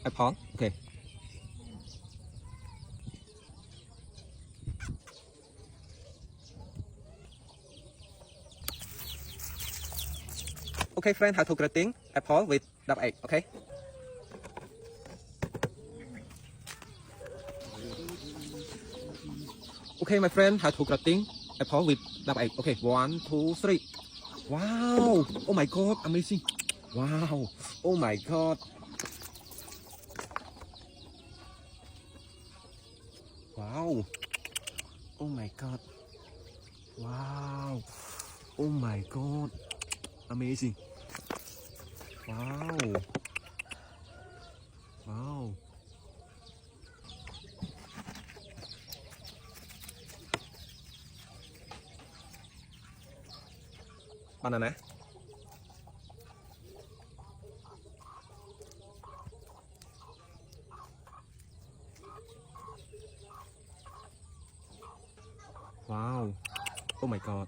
apple. Okay. Okay, friend, how to grating apple with double egg. Okay. Okay, my friend, how to grating apple with double egg. Okay, 1, 2, 3. Wow! Oh my god, amazing! Wow! Oh my god! Wow! Oh my god! Wow! Oh my god! Amazing! Wow! Wow! Banana. Wow! Oh my god!